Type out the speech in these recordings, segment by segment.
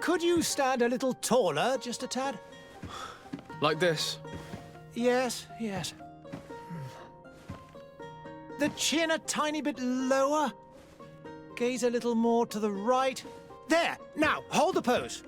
Could you stand a little taller, just a tad? Like this? Yes, yes. The chin a tiny bit lower. Gaze a little more to the right. There! Now, hold the pose.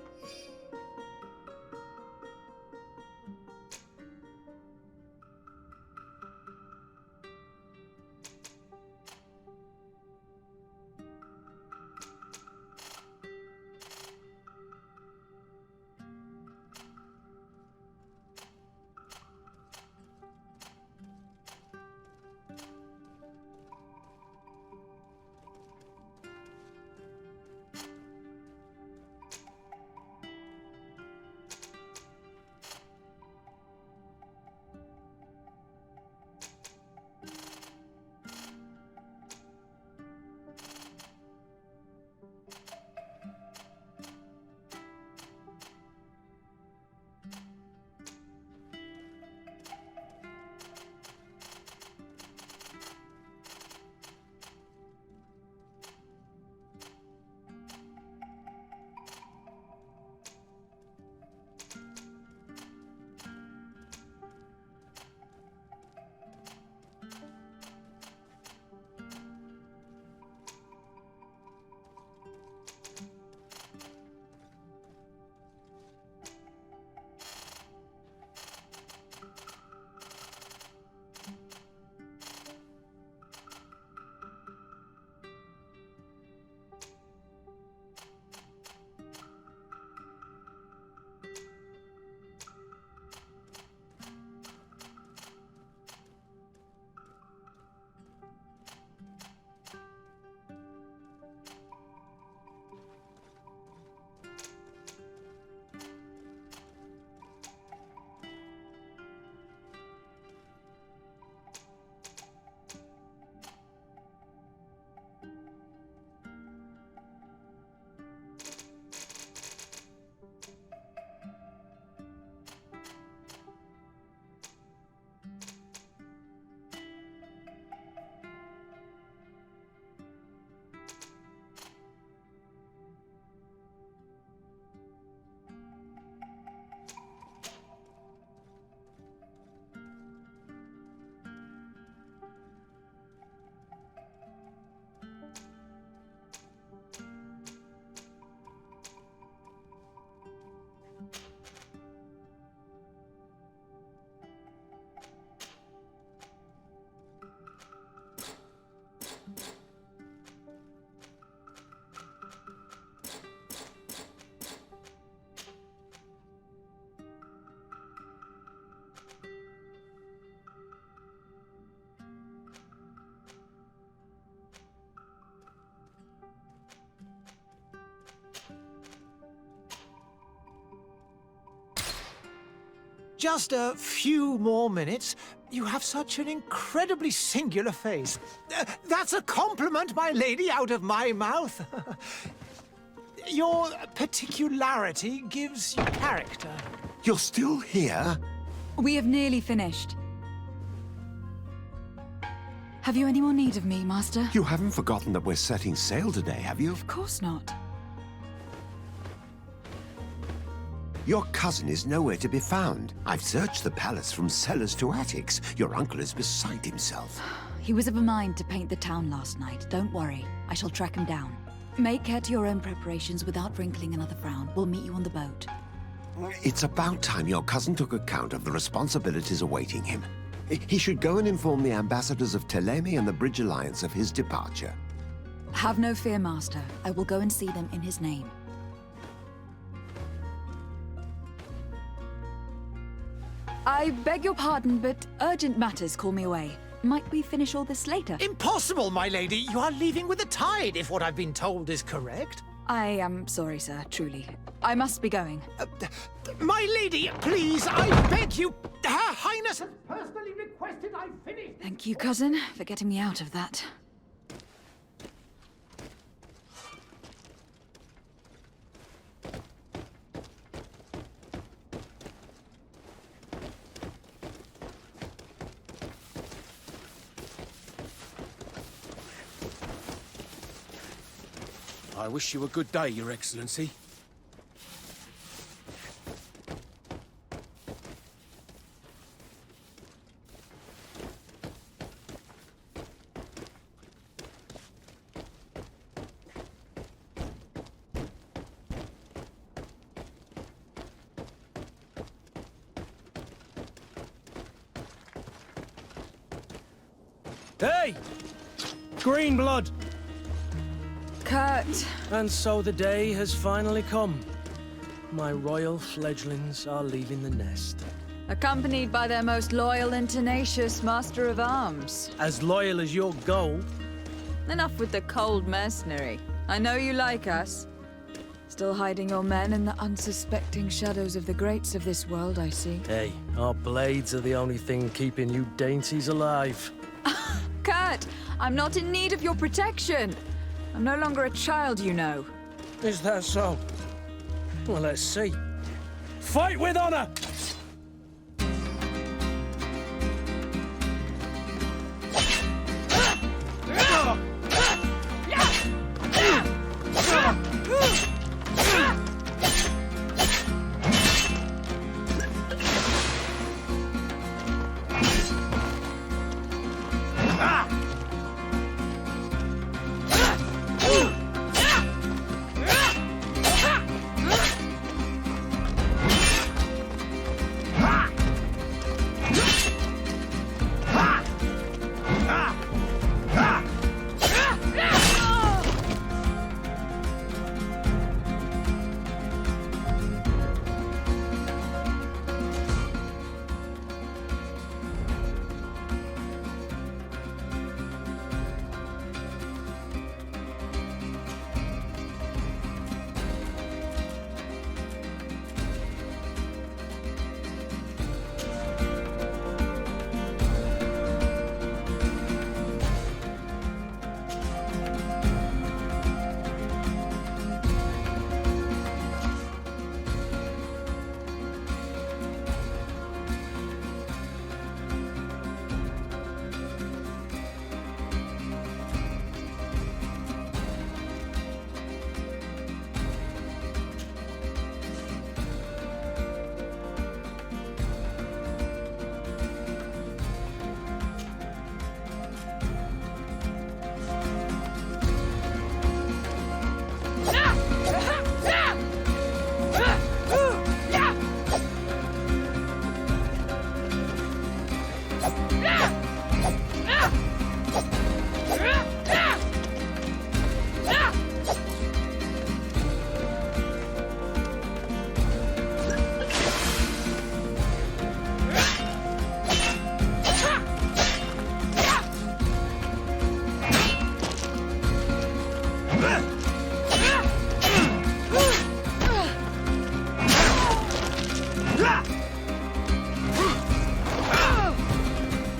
Just a few more minutes. You have such an incredibly singular face. That's a compliment, my lady, out of my mouth. Your particularity gives you character. You're still here? We have nearly finished. Have you any more need of me, Master? You haven't forgotten that we're setting sail today, have you? Of course not. Your cousin is nowhere to be found. I've searched the palace from cellars to attics. Your uncle is beside himself. He was of a mind to paint the town last night. Don't worry. I shall track him down. Make care to your own preparations without wrinkling another frown. We'll meet you on the boat. It's about time your cousin took account of the responsibilities awaiting him. He should go and inform the ambassadors of Telemi and the Bridge Alliance of his departure. Have no fear, Master. I will go and see them in his name. I beg your pardon, but urgent matters call me away. Might we finish all this later? Impossible, my lady. You are leaving with the tide, if what I've been told is correct. I am sorry, sir, truly. I must be going. My lady, please, I beg you. Her Highness has personally requested I finish. Thank you, cousin, for getting me out of that. I wish you a good day, Your Excellency. Hey! Green blood! Kurt, And so the day has finally come. My royal fledglings are leaving the nest. accompanied by their most loyal and tenacious master of arms. As loyal as your gold. Enough with the cold mercenary. I know you like us. Still hiding your men in the unsuspecting shadows of the greats of this world, I see. Hey, our blades are the only thing keeping you dainties alive. Kurt, I'm not in need of your protection. I'm no longer a child, you know. Is that so? Well, let's see. Fight with honor!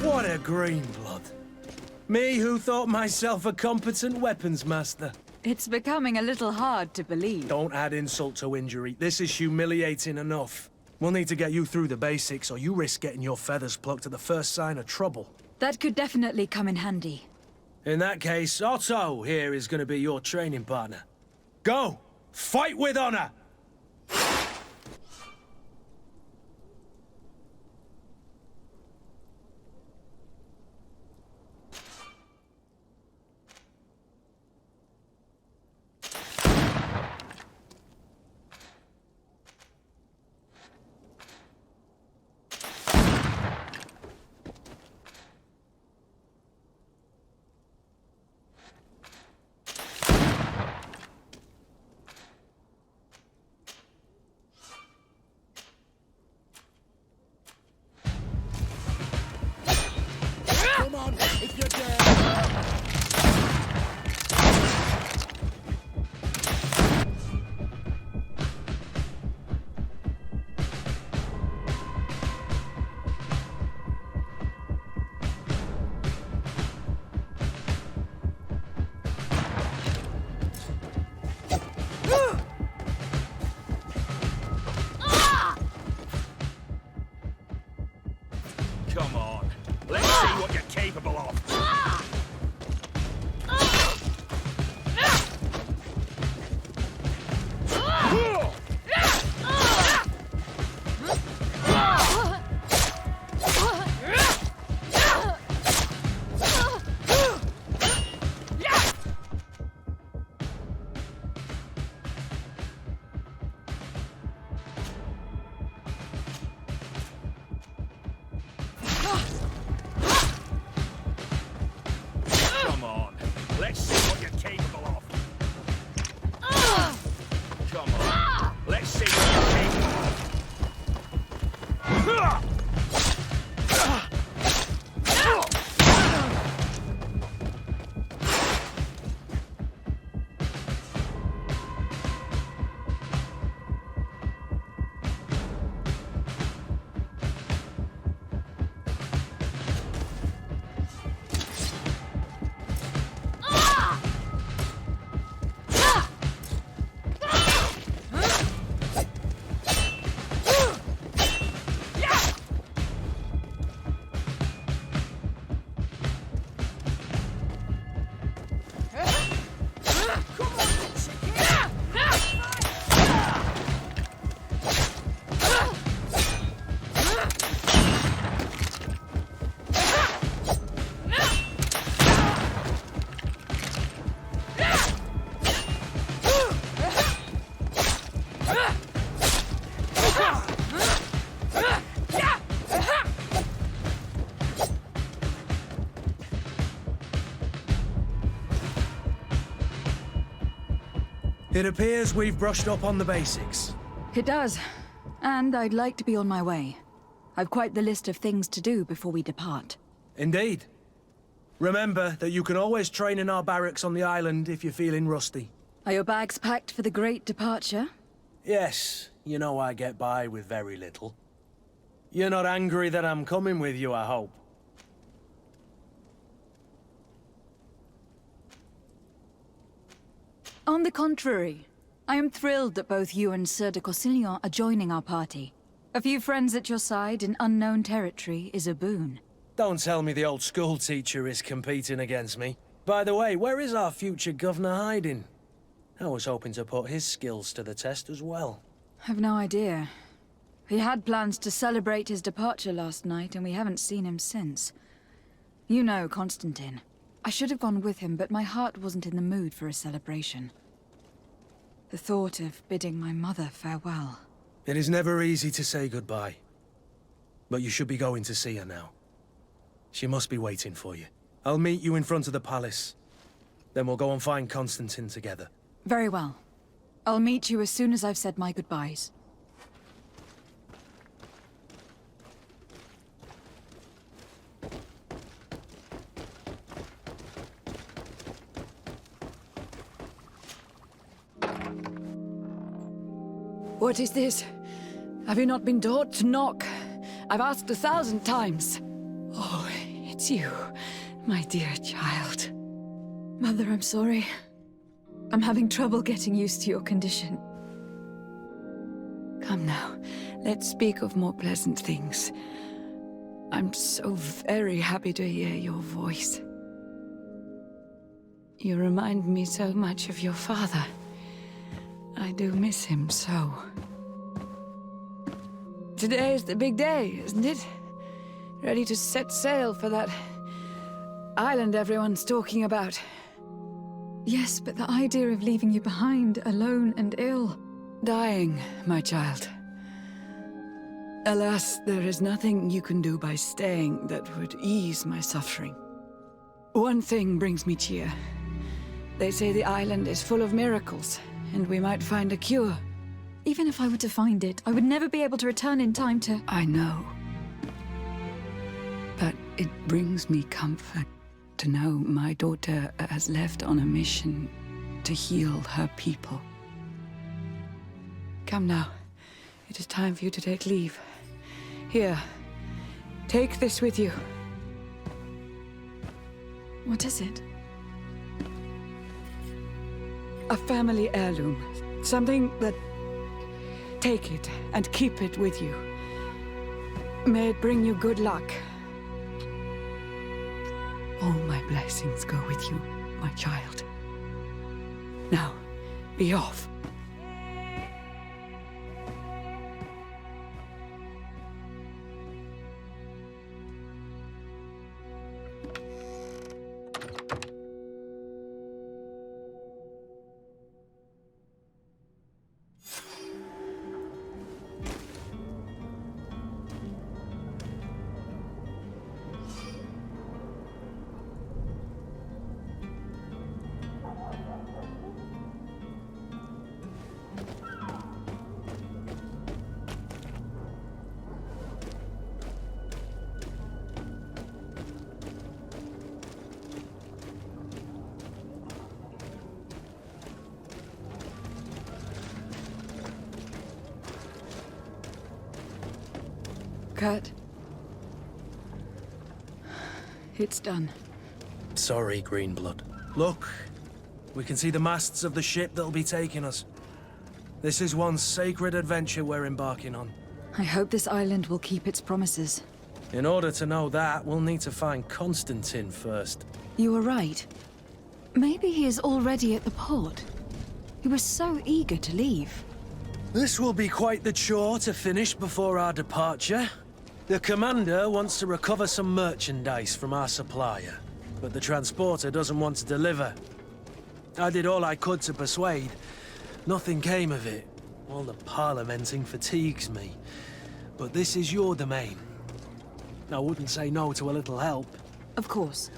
What a green blood. Me who thought myself a competent weapons master. It's becoming a little hard to believe. Don't add insult to injury. This is humiliating enough. We'll need to get you through the basics, or you risk getting your feathers plucked at the first sign of trouble. That could definitely come in handy. In that case, Otto here is going to be your training partner. Go! Fight with honor! It appears we've brushed up on the basics. It does. And I'd like to be on my way. I've quite the list of things to do before we depart. Indeed. Remember that you can always train in our barracks on the island if you're feeling rusty. Are your bags packed for the great departure? Yes, you know I get by with very little. You're not angry that I'm coming with you, I hope. On the contrary, I am thrilled that both you and Sir de Corsillon are joining our party. A few friends at your side in unknown territory is a boon. Don't tell me the old school teacher is competing against me. By the way, where is our future governor hiding? I was hoping to put his skills to the test as well. I've no idea. He had plans to celebrate his departure last night, and we haven't seen him since. You know Constantine. I should have gone with him, but my heart wasn't in the mood for a celebration. The thought of bidding my mother farewell. It is never easy to say goodbye. But you should be going to see her now. She must be waiting for you. I'll meet you in front of the palace. Then we'll go and find Constantine together. Very well. I'll meet you as soon as I've said my goodbyes. What is this? Have you not been taught to knock? I've asked 1,000 times. Oh, it's you, my dear child. Mother, I'm sorry. I'm having trouble getting used to your condition. Come now, let's speak of more pleasant things. I'm so very happy to hear your voice. You remind me so much of your father. I do miss him so. Today is the big day, isn't it? Ready to set sail for that island everyone's talking about. Yes, but the idea of leaving you behind, alone and ill... Dying, my child. Alas, there is nothing you can do by staying that would ease my suffering. One thing brings me cheer. They say the island is full of miracles, and we might find a cure. Even if I were to find it, I would never be able to return in time to... I know. But it brings me comfort to know my daughter has left on a mission to heal her people. Come now. It is time for you to take leave. Here, take this with you. What is it? A family heirloom. Something that... Take it and keep it with you. May it bring you good luck. All my blessings go with you, my child. Now, be off. Kurt. It's done. Sorry, Greenblood. Look, we can see the masts of the ship that'll be taking us. This is one sacred adventure we're embarking on. I hope this island will keep its promises. In order to know that, we'll need to find Constantine first. You were right. Maybe he is already at the port. He was so eager to leave. This will be quite the chore to finish before our departure. The commander wants to recover some merchandise from our supplier, but the transporter doesn't want to deliver. I did all I could to persuade. Nothing came of it. All the parliamenting fatigues me. But this is your domain. I wouldn't say no to a little help. Of course.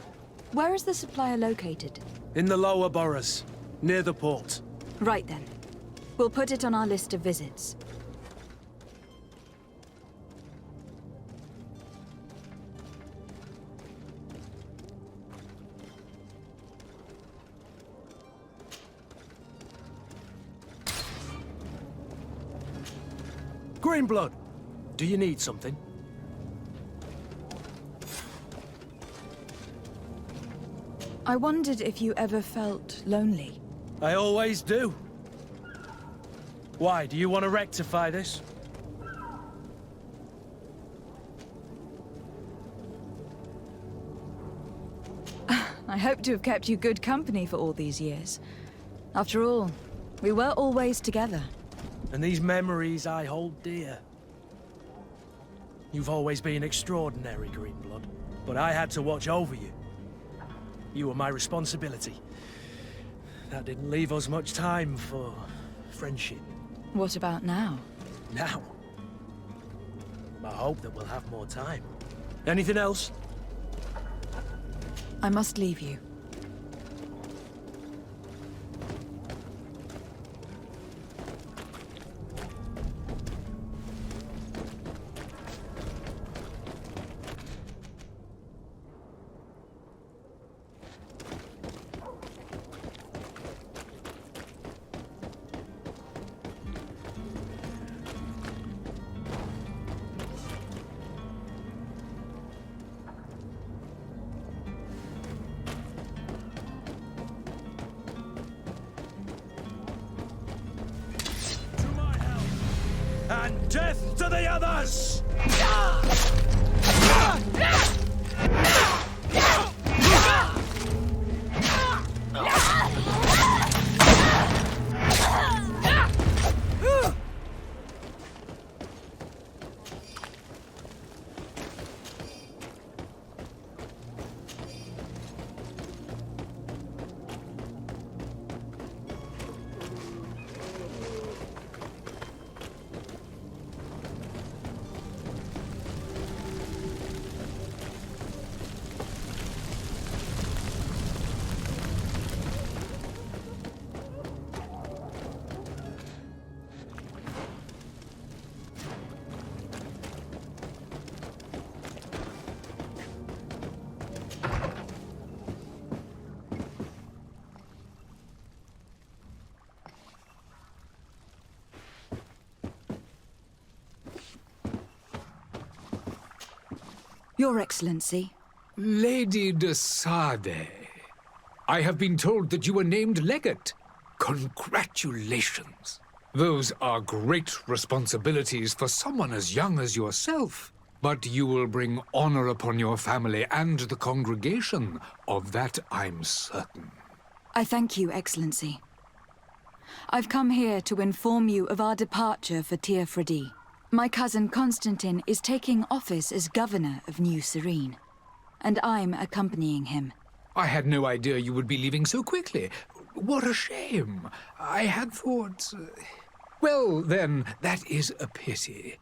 Where is the supplier located? In the lower boroughs, near the port. Right then. We'll put it on our list of visits. Greenblood, do you need something? I wondered if you ever felt lonely. I always do. Why, do you want to rectify this? I hope to have kept you good company for all these years. After all, we were always together. And these memories I hold dear. You've always been extraordinary, Greenblood, but I had to watch over you. You were my responsibility. That didn't leave us much time for friendship. What about now? Now, I hope that we'll have more time. Anything else? I must leave you. And death to the others! Your Excellency. Lady de Sade, I have been told that you were named legate. Congratulations. Those are great responsibilities for someone as young as yourself. But you will bring honor upon your family and the congregation. Of that, I'm certain. I thank you, Excellency. I've come here to inform you of our departure for Tir Fredi. My cousin Constantine is taking office as governor of New Serene, and I'm accompanying him. I had no idea you would be leaving so quickly. What a shame. I had thought... Well, then, that is a pity.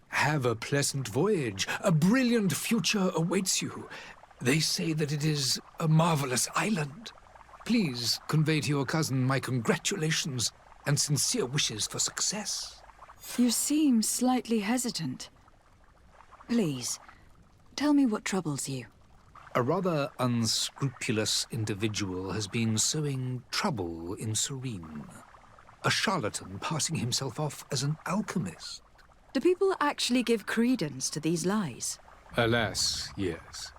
Have a pleasant voyage. A brilliant future awaits you. They say that it is a marvelous island. Please convey to your cousin my congratulations and sincere wishes for success. You seem slightly hesitant. Please, tell me what troubles you. A rather unscrupulous individual has been sowing trouble in Serene. A charlatan passing himself off as an alchemist. Do people actually give credence to these lies? Alas, yes.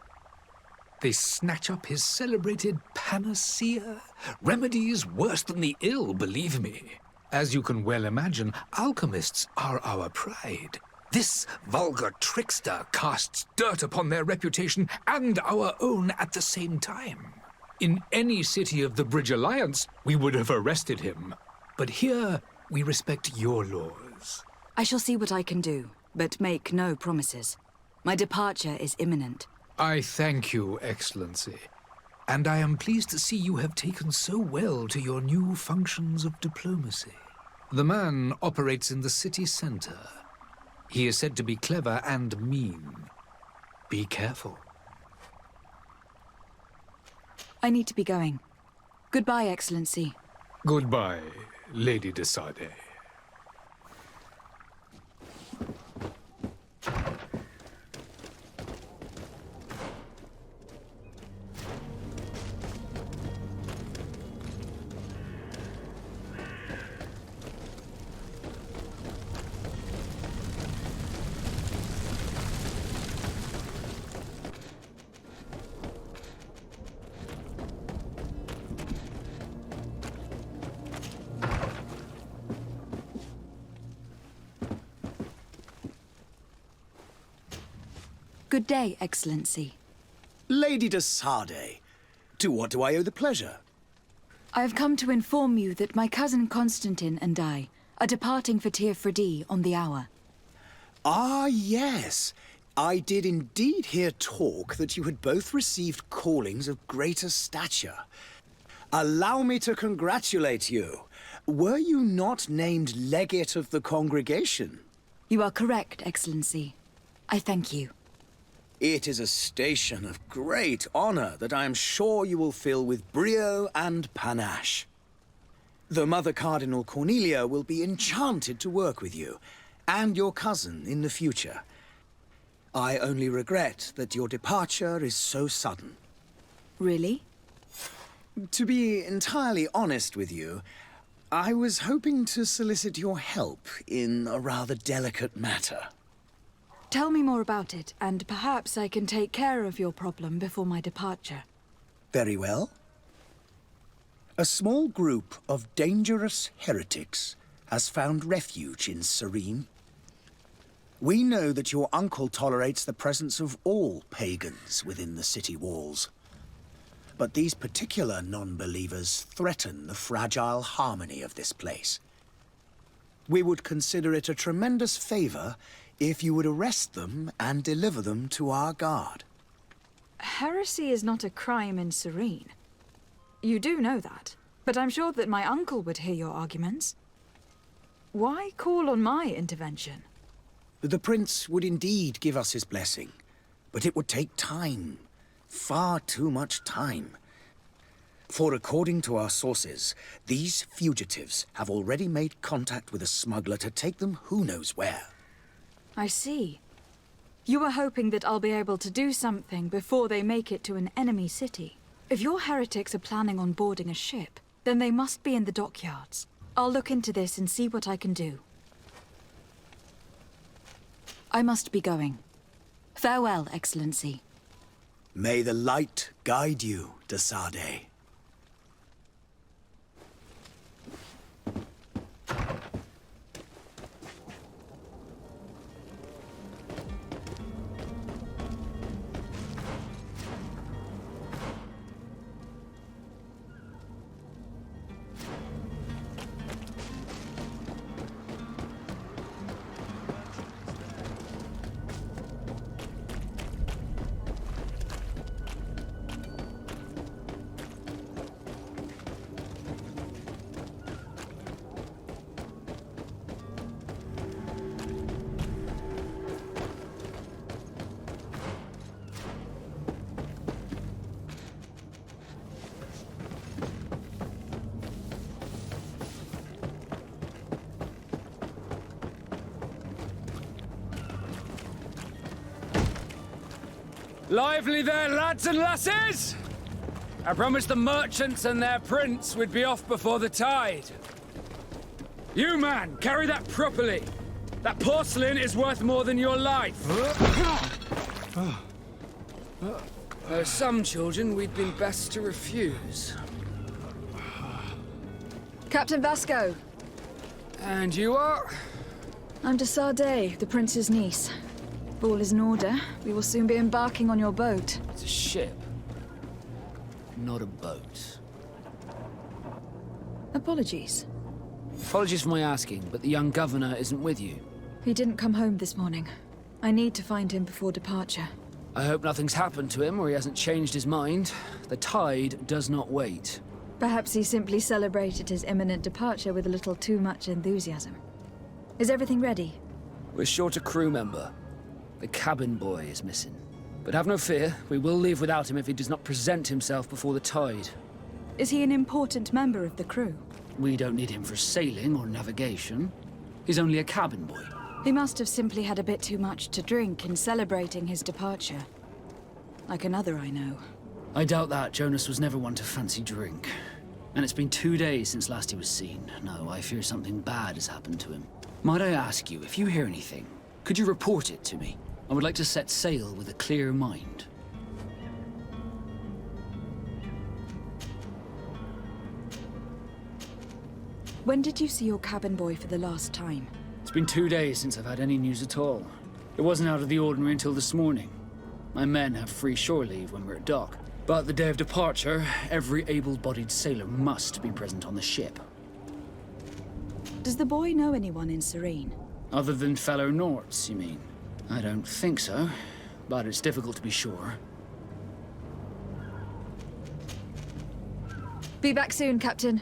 They snatch up his celebrated panacea. Remedies worse than the ill, believe me. As you can well imagine, alchemists are our pride. This vulgar trickster casts dirt upon their reputation and our own at the same time. In any city of the Bridge Alliance, we would have arrested him. But here, we respect your laws. I shall see what I can do, but make no promises. My departure is imminent. I thank you, Excellency. And I am pleased to see you have taken so well to your new functions of diplomacy. The man operates in the city center. He is said to be clever and mean. Be careful. I need to be going. Goodbye, Excellency. Goodbye. Lady de Sade. Good day, Excellency. Lady de Sade, to what do I owe the pleasure? I have come to inform you that my cousin Constantine and I are departing for Tir Freddy on the hour. Ah, yes. I did indeed hear talk that you had both received callings of greater stature. Allow me to congratulate you. Were you not named legate of the congregation? You are correct, Excellency. I thank you. It is a station of great honor that I am sure you will fill with brio and panache. The Mother Cardinal Cornelia will be enchanted to work with you, and your cousin in the future. I only regret that your departure is so sudden. Really? To be entirely honest with you, I was hoping to solicit your help in a rather delicate matter. Tell me more about it, and perhaps I can take care of your problem before my departure. Very well. A small group of dangerous heretics has found refuge in Serene. We know that your uncle tolerates the presence of all pagans within the city walls. But these particular non-believers threaten the fragile harmony of this place. We would consider it a tremendous favor if you would arrest them and deliver them to our guard. Heresy is not a crime in Serene. You do know that, but I'm sure that my uncle would hear your arguments. Why call on my intervention? The prince would indeed give us his blessing, but it would take time. Far too much time. For according to our sources, these fugitives have already made contact with a smuggler to take them who knows where. I see. You are hoping that I'll be able to do something before they make it to an enemy city. If your heretics are planning on boarding a ship, then they must be in the dockyards. I'll look into this and see what I can do. I must be going. Farewell, Excellency. May the light guide you, de Sade. Lively there, lads and lasses! I promised the merchants and their prince we'd be off before the tide. You, man, carry that properly. That porcelain is worth more than your life. Some children we'd been best to refuse. Captain Vasco. And you are? I'm de Sade, the prince's niece. If all is in order, we will soon be embarking on your boat. It's a ship, not a boat. Apologies. Apologies for my asking, but the young governor isn't with you. He didn't come home this morning. I need to find him before departure. I hope nothing's happened to him or he hasn't changed his mind. The tide does not wait. Perhaps he simply celebrated his imminent departure with a little too much enthusiasm. Is everything ready? We're short a crew member. The cabin boy is missing. But have no fear, we will leave without him if he does not present himself before the tide. Is he an important member of the crew? We don't need him for sailing or navigation. He's only a cabin boy. He must have simply had a bit too much to drink in celebrating his departure. Like another I know. I doubt that. Jonas was never one to fancy drink. And it's been 2 days since last he was seen. No, I fear something bad has happened to him. Might I ask you, if you hear anything, could you report it to me? I would like to set sail with a clear mind. When did you see your cabin boy for the last time? It's been 2 days since I've had any news at all. It wasn't out of the ordinary until this morning. My men have free shore leave when we're at dock. But the day of departure, every able-bodied sailor must be present on the ship. Does the boy know anyone in Serene? Other than fellow Norts, you mean? I don't think so, but it's difficult to be sure. Be back soon, Captain.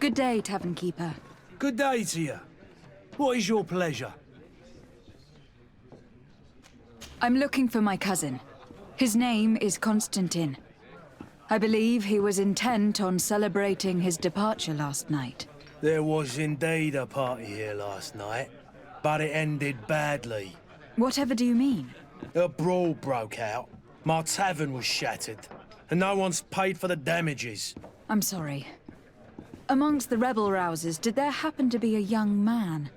Good day, Tavern Keeper. Good day to you. What is your pleasure? I'm looking for my cousin. His name is Constantine. I believe he was intent on celebrating his departure last night. There was indeed a party here last night, but it ended badly. Whatever do you mean? A brawl broke out. My tavern was shattered, and no one's paid for the damages. I'm sorry. Amongst the rebel rousers, did there happen to be a young man?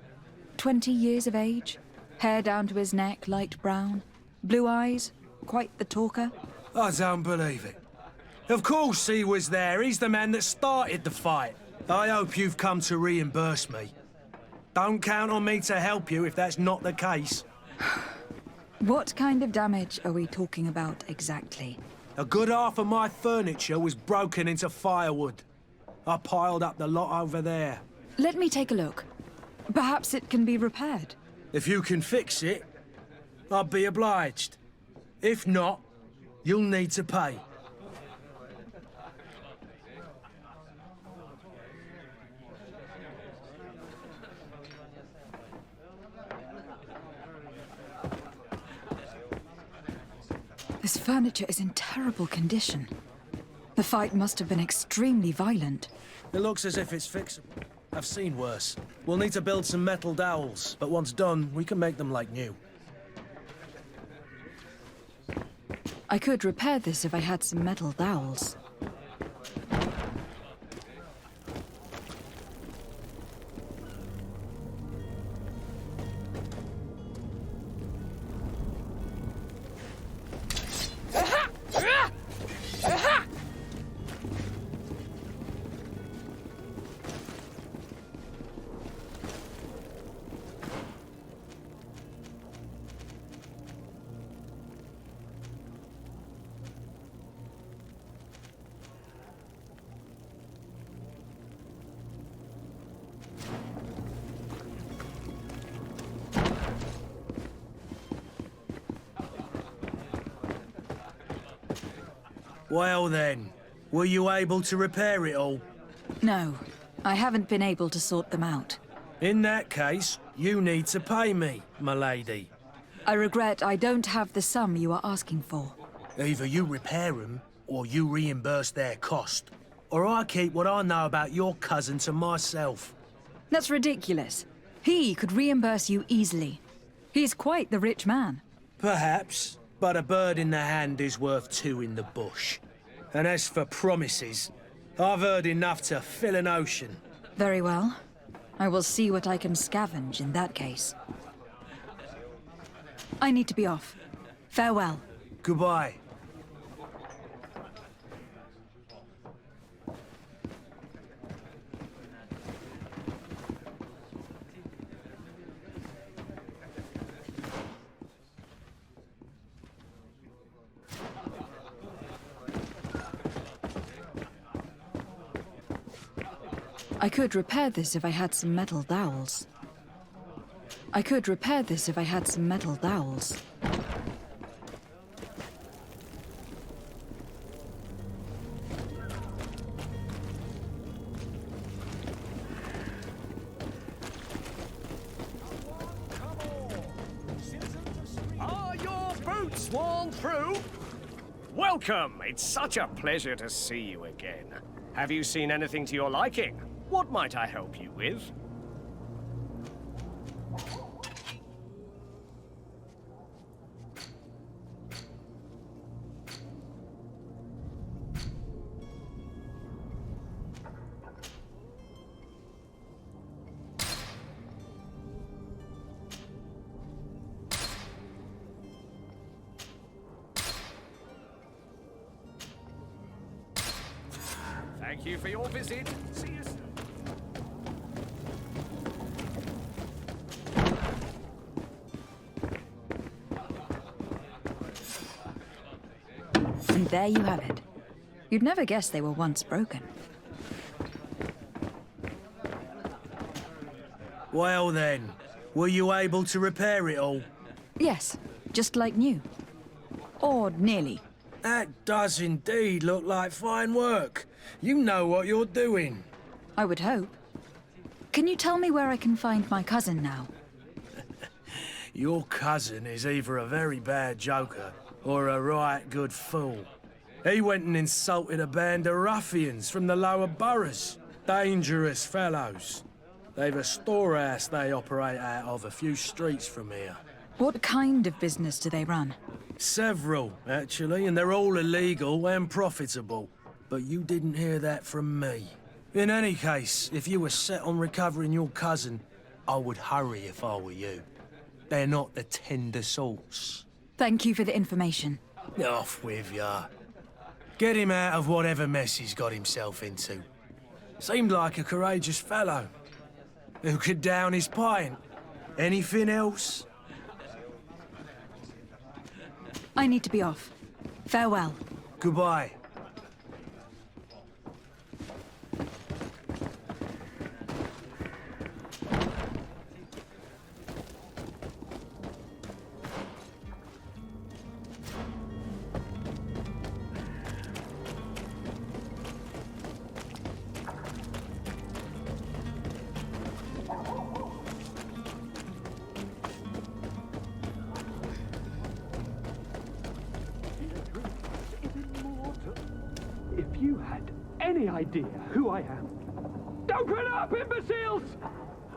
20 years of age? Hair down to his neck, light brown? Blue eyes? Quite the talker? I don't believe it. Of course he was there. He's the man that started the fight. I hope you've come to reimburse me. Don't count on me to help you if that's not the case. What kind of damage are we talking about exactly? A good half of my furniture was broken into firewood. I piled up the lot over there. Let me take a look. Perhaps it can be repaired. If you can fix it, I'll be obliged. If not, you'll need to pay. This furniture is in terrible condition. The fight must have been extremely violent. It looks as if it's fixable. I've seen worse. We'll need to build some metal dowels, but once done, we can make them like new. I could repair this if I had some metal dowels. Well then, were you able to repair it all? No, I haven't been able to sort them out. In that case, you need to pay me, my lady. I regret I don't have the sum you are asking for. Either you repair them, or you reimburse their cost, or I keep what I know about your cousin to myself. That's ridiculous. He could reimburse you easily. He's quite the rich man. Perhaps, but a bird in the hand is worth two in the bush. And as for promises, I've heard enough to fill an ocean. Very well. I will see what I can scavenge in that case. I need to be off. Farewell. Goodbye. I could repair this if I had some metal dowels. Are your boots worn through? Welcome! It's such a pleasure to see you again. Have you seen anything to your liking? What might I help you with? Thank you for your visit. See you soon. And there you have it. You'd never guess they were once broken. Well then, were you able to repair it all? Yes, just like new. Or nearly. That does indeed look like fine work. You know what you're doing. I would hope. Can you tell me where I can find my cousin now? Your cousin is either a very bad joker or a right good fool. He went and insulted a band of ruffians from the lower boroughs. Dangerous fellows. They've a storehouse they operate out of a few streets from here. What kind of business do they run? Several, actually, and they're all illegal and profitable. But you didn't hear that from me. In any case, if you were set on recovering your cousin, I would hurry if I were you. They're not the tender sorts. Thank you for the information. Off with ya. Get him out of whatever mess he's got himself into. Seemed like a courageous fellow. Who could down his pint? Anything else? I need to be off. Farewell. Goodbye. If you had any idea who I am... Open up, imbeciles!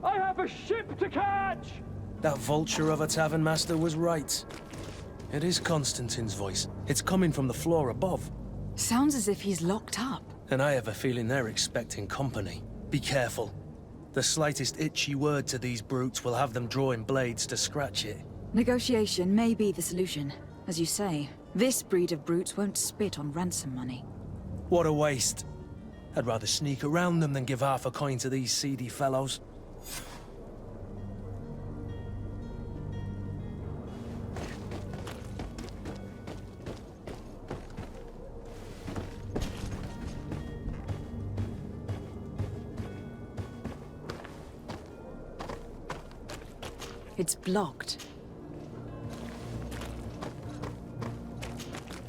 I have a ship to catch! That vulture of a tavern master was right. It is Constantine's voice. It's coming from the floor above. Sounds as if he's locked up. And I have a feeling they're expecting company. Be careful. The slightest itchy word to these brutes will have them drawing blades to scratch it. Negotiation may be the solution. As you say, this breed of brutes won't spit on ransom money. What a waste. I'd rather sneak around them than give half a coin to these seedy fellows. It's blocked.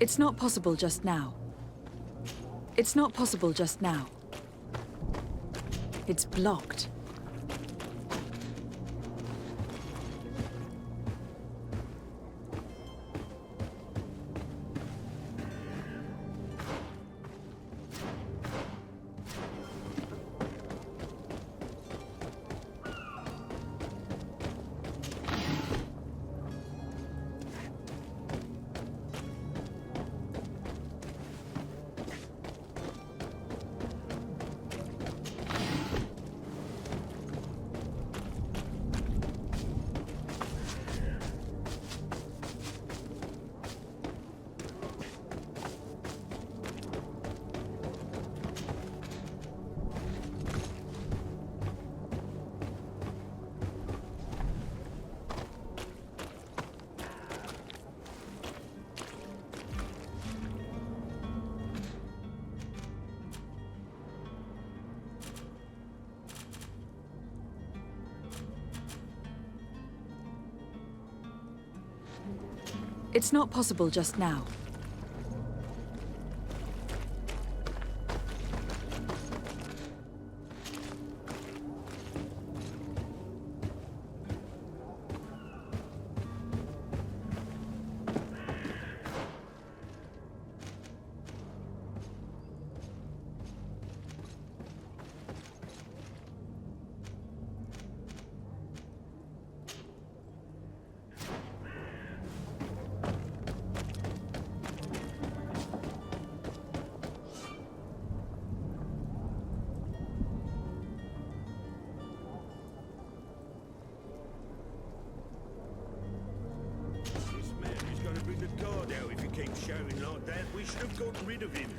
It's not possible just now. It's not possible just now. It's blocked. It's not possible just now. Shouting like that, we should have gotten rid of him.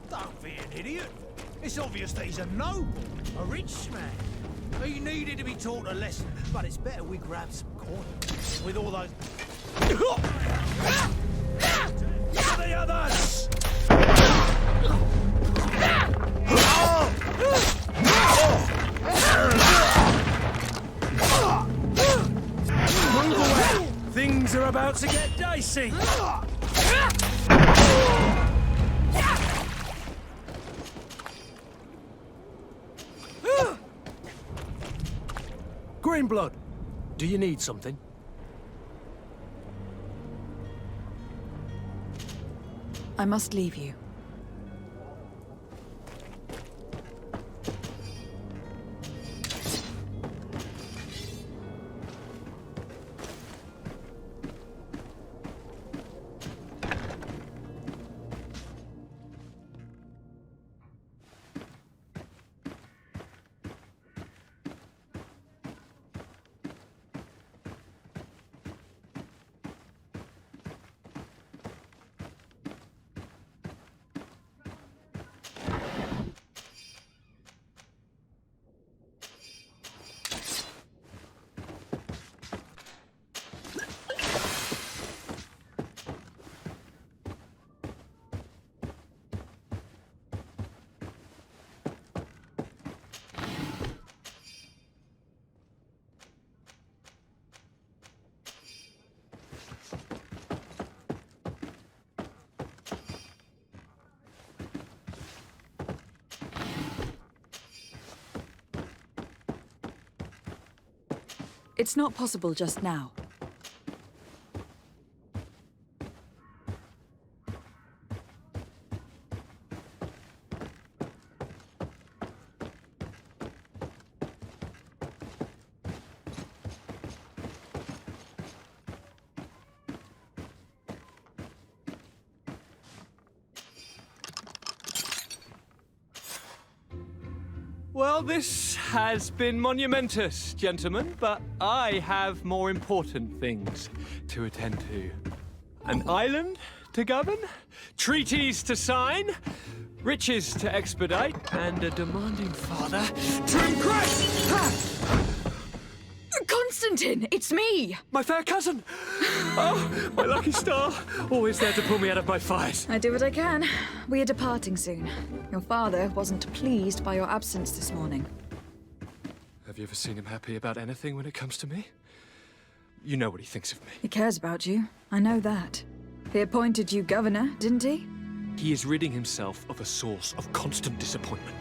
Don't be an idiot. It's obvious that he's a noble, a rich man. He needed to be taught a lesson, but it's better we grab some corn with all those... To the others! Things are about to get dicey. Greenblood, do you need something? I must leave you. It's not possible just now. Well, this has been monumentous, gentlemen, but I have more important things to attend to. An island to govern, treaties to sign, riches to expedite, and a demanding father to impress! Constantine, it's me! My fair cousin! Oh, my lucky star. Always there to pull me out of my fight. I do what I can. We are departing soon. Your father wasn't pleased by your absence this morning. Have you ever seen him happy about anything when it comes to me? You know what he thinks of me. He cares about you. I know that. He appointed you governor, didn't he? He is ridding himself of a source of constant disappointment.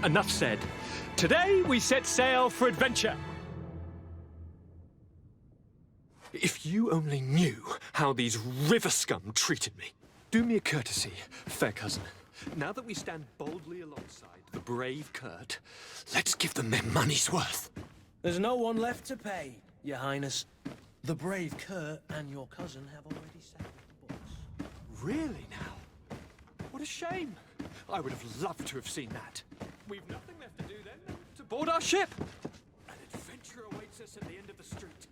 Enough said. Today we set sail for adventure. If you only knew how these river scum treated me. Do me a courtesy, fair cousin. Now that we stand boldly alongside the brave Kurt, let's give them their money's worth. There's no one left to pay, Your Highness. The brave Kurt and your cousin have already settled the books. Really now? What a shame. I would have loved to have seen that. We've nothing left to do then to board our ship. An adventure awaits us at the end of the street.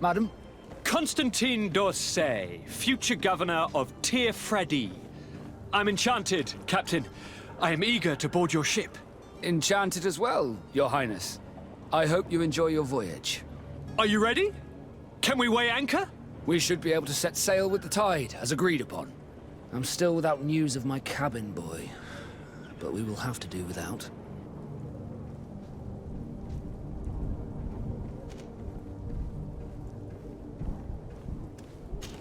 Madam? Constantine d'Orsay, future governor of Tir Freddy. I'm enchanted, Captain. I am eager to board your ship. Enchanted as well, Your Highness. I hope you enjoy your voyage. Are you ready? Can we weigh anchor? We should be able to set sail with the tide, as agreed upon. I'm still without news of my cabin boy, but we will have to do without.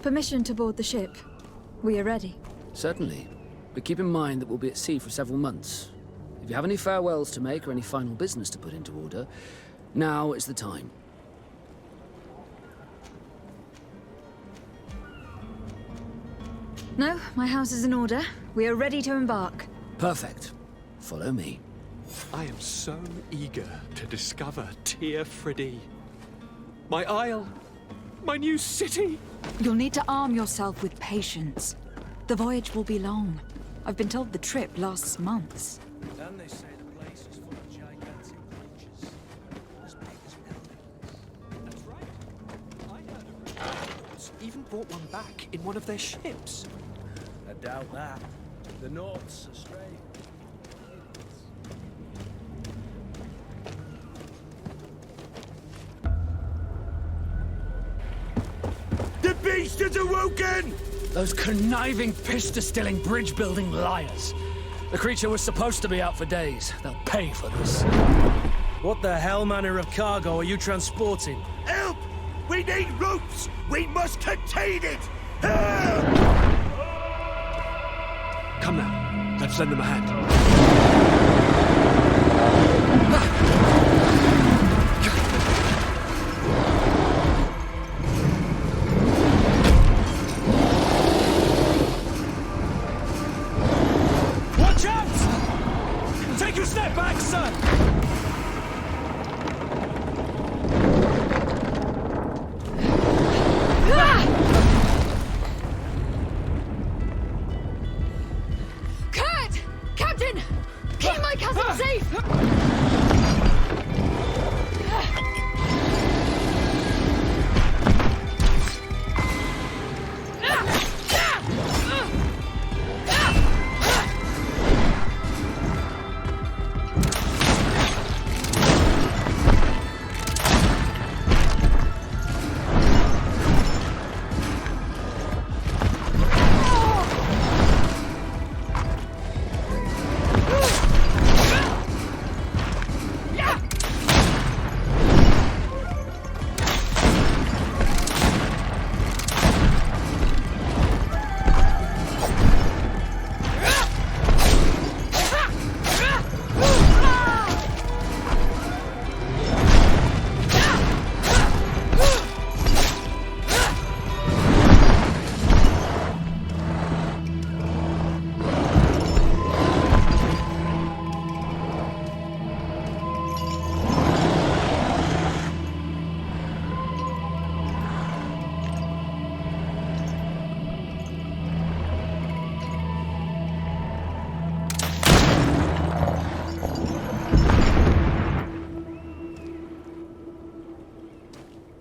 Permission to board the ship. We are ready. Certainly, but keep in mind that we'll be at sea for several months. If you have any farewells to make or any final business to put into order, now is the time. No, my house is in order. We are ready to embark. Perfect. Follow me. I am so eager to discover Tir Freddy. My isle. My new city. You'll need to arm yourself with patience. The voyage will be long. I've been told the trip lasts months. And they say the place is full of gigantic creatures. As big as buildings. That's right. I heard of even brought one back in one of their ships. I doubt that. The North's are strange. The beast has awoken! Those conniving, pista-stilling, bridge-building liars. The creature was supposed to be out for days. They'll pay for this. What the hell manner of cargo are you transporting? Help! We need ropes! We must contain it! Help! Come now. Let's lend them a hand. Watch out! Take a step back, son! Kurt! Captain! Keep my cousin safe!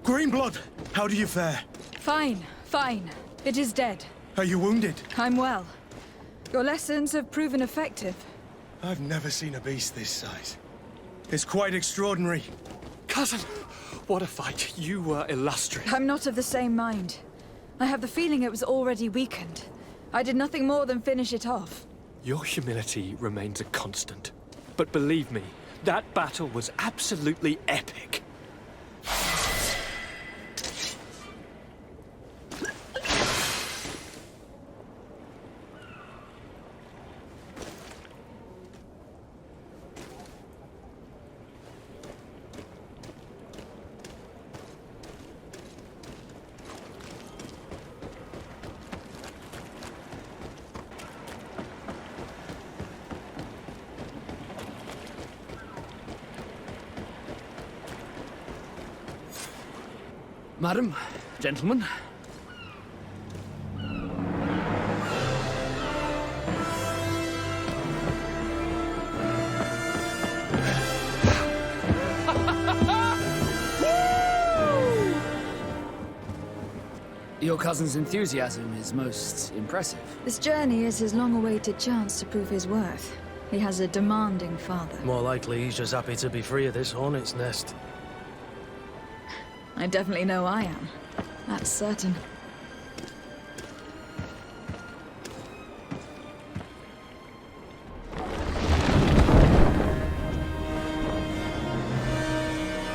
Greenblood, how do you fare? Fine, fine. It is dead. Are you wounded? I'm well. Your lessons have proven effective. I've never seen a beast this size. It's quite extraordinary. Cousin, what a fight. You were illustrious. I'm not of the same mind. I have the feeling it was already weakened. I did nothing more than finish it off. Your humility remains a constant. But believe me, that battle was absolutely epic. Madam, gentlemen. Your cousin's enthusiasm is most impressive. This journey is his long-awaited chance to prove his worth. He has a demanding father. More likely he's just happy to be free of this hornet's nest. I definitely know I am. That's certain.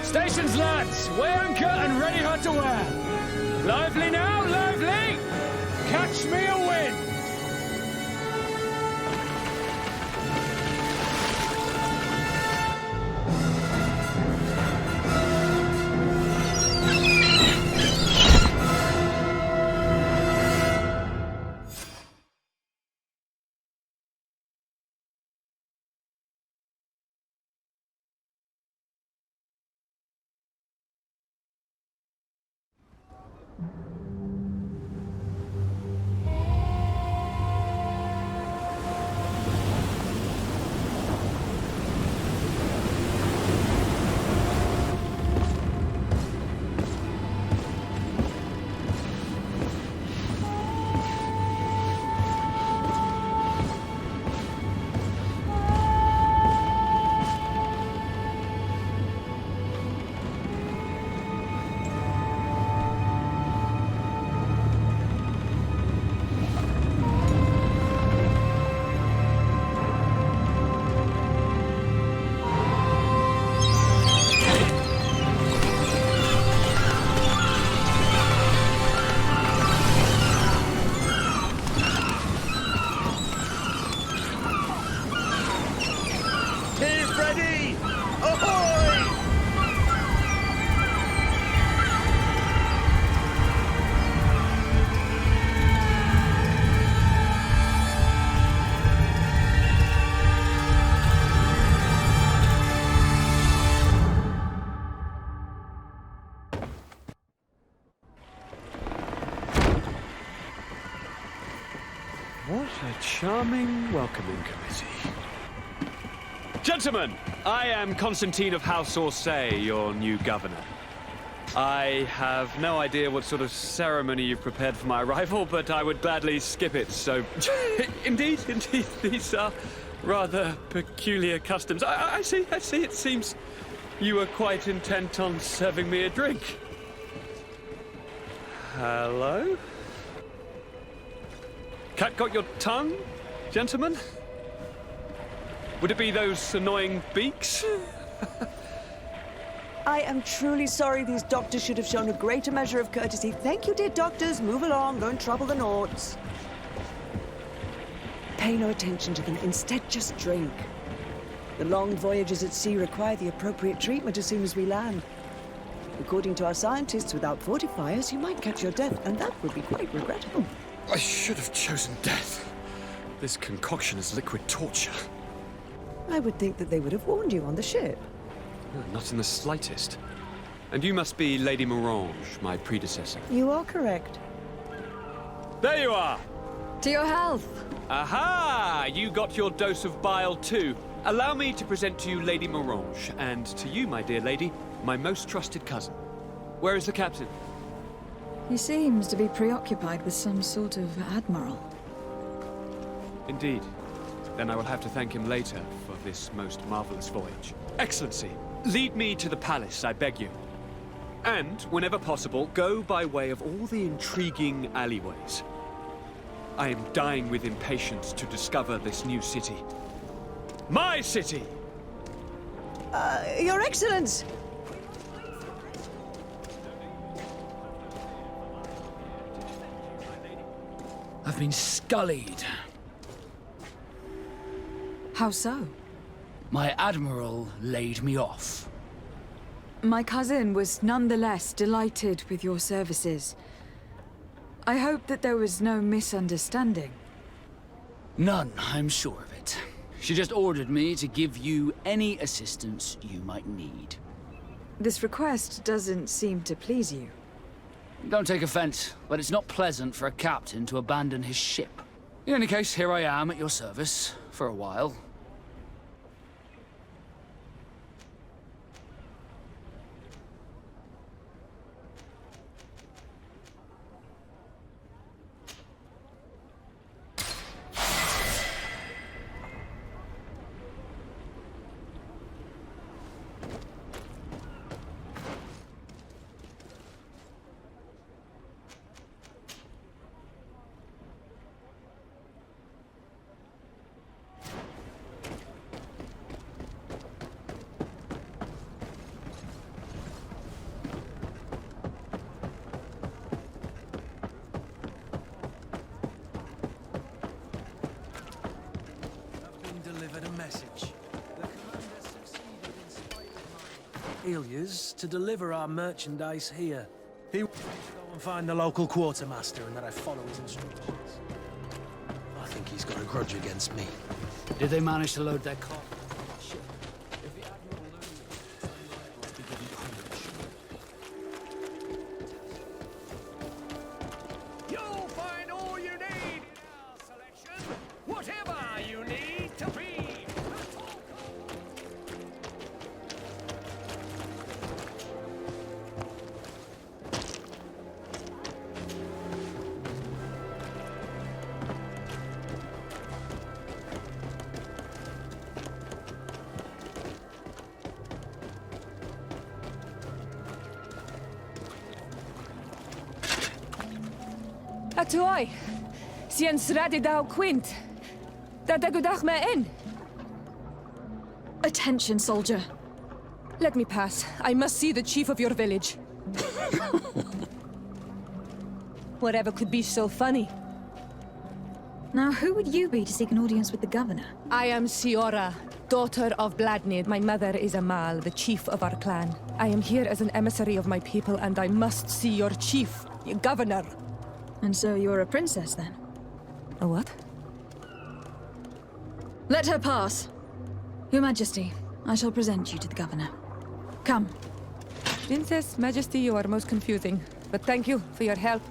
Stations, lads! Weigh anchor and ready hot to wear! Lively now, lively! Catch me a wind! What a charming welcoming committee. Gentlemen, I am Constantine of House Orsay, your new governor. I have no idea what sort of ceremony you've prepared for my arrival, but I would gladly skip it, so... Indeed, these are rather peculiar customs. I see, it seems you were quite intent on serving me a drink. Hello? Cat got your tongue, gentlemen? Would it be those annoying beaks? I am truly sorry. These doctors should have shown a greater measure of courtesy. Thank you, dear doctors. Move along. Don't trouble the Nauts. Pay no attention to them. Instead, just drink. The long voyages at sea require the appropriate treatment as soon as we land. According to our scientists, without fortifiers, you might catch your death, and that would be quite regrettable. I should have chosen death. This concoction is liquid torture. I would think that they would have warned you on the ship. Not in the slightest. And you must be Lady Morange, my predecessor. You are correct. There you are! To your health! Aha! You got your dose of bile too. Allow me to present to you Lady Morange, and to you, my dear lady, my most trusted cousin. Where is the captain? He seems to be preoccupied with some sort of admiral. Indeed. Then I will have to thank him later for this most marvelous voyage. Excellency, lead me to the palace, I beg you. And, whenever possible, go by way of all the intriguing alleyways. I am dying with impatience to discover this new city. My city! Your Excellence! I've been scullied. How so? My admiral laid me off. My cousin was nonetheless delighted with your services. I hope that there was no misunderstanding. None, I'm sure of it. She just ordered me to give you any assistance you might need. This request doesn't seem to please you. Don't take offense, but it's not pleasant for a captain to abandon his ship. In any case, here I am at your service, for a while. Elias to deliver our merchandise here. He wants to go and find the local quartermaster and that I follow his instructions. I think he's got a grudge against me. Did they manage to load their car? You'll find all you need in our selection. Whatever you need to be. Atoy, sien sradi dau quint. Da dagudach me in. Attention, soldier. Let me pass. I must see the chief of your village. Whatever could be so funny? Now, who would you be to seek an audience with the governor? I am Siora, daughter of Bladnid. My mother is Amal, the chief of our clan. I am here as an emissary of my people, and I must see your chief, your governor. And so you're a princess, then? A what? Let her pass. Your Majesty, I shall present you to the governor. Come. Princess, Majesty, you are most confusing. But thank you for your help.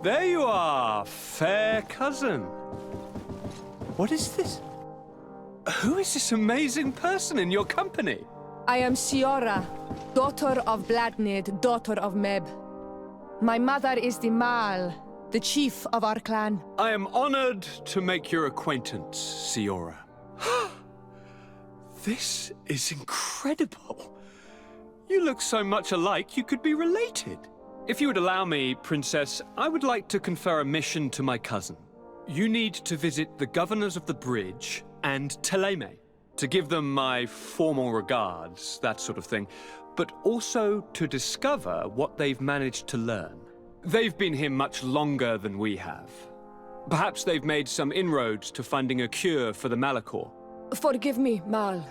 There you are, fair cousin. What is this? Who is this amazing person in your company? I am Siora, daughter of Bladnid, daughter of Meb. My mother is the Mal, the chief of our clan. I am honored to make your acquaintance, Siora. This is incredible. You look so much alike you could be related. If you would allow me, Princess, I would like to confer a mission to my cousin. You need to visit the governors of the bridge and Teleme, to give them my formal regards, that sort of thing, but also to discover what they've managed to learn. They've been here much longer than we have. Perhaps they've made some inroads to finding a cure for the Malachor. Forgive me, Mal,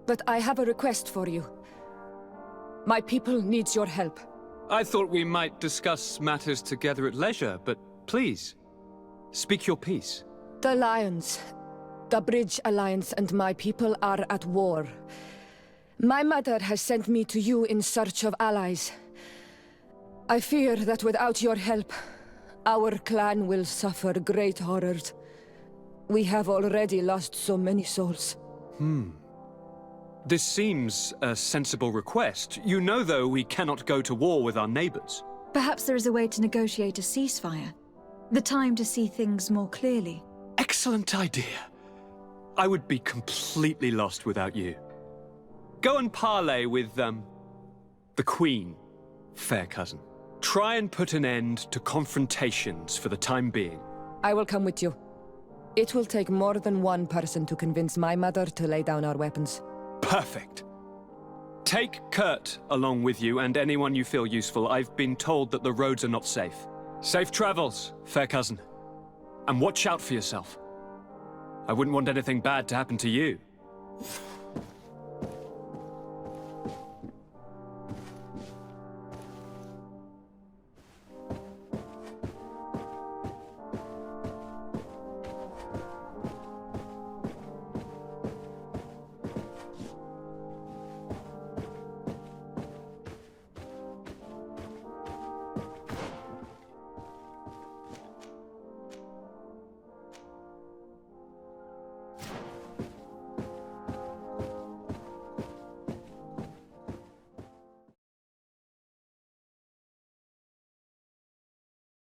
but I have a request for you. My people needs your help. I thought we might discuss matters together at leisure, but please, speak your piece. The Lions, the Bridge Alliance and my people are at war. My mother has sent me to you in search of allies. I fear that without your help, our clan will suffer great horrors. We have already lost so many souls. This seems a sensible request. You know, though, we cannot go to war with our neighbors. Perhaps there is a way to negotiate a ceasefire. The time to see things more clearly. Excellent idea. I would be completely lost without you. Go and parley with, the Queen, fair cousin. Try and put an end to confrontations for the time being. I will come with you. It will take more than one person to convince my mother to lay down our weapons. Perfect. Take Kurt along with you and anyone you feel useful. I've been told that the roads are not safe. Safe travels, fair cousin. And watch out for yourself. I wouldn't want anything bad to happen to you.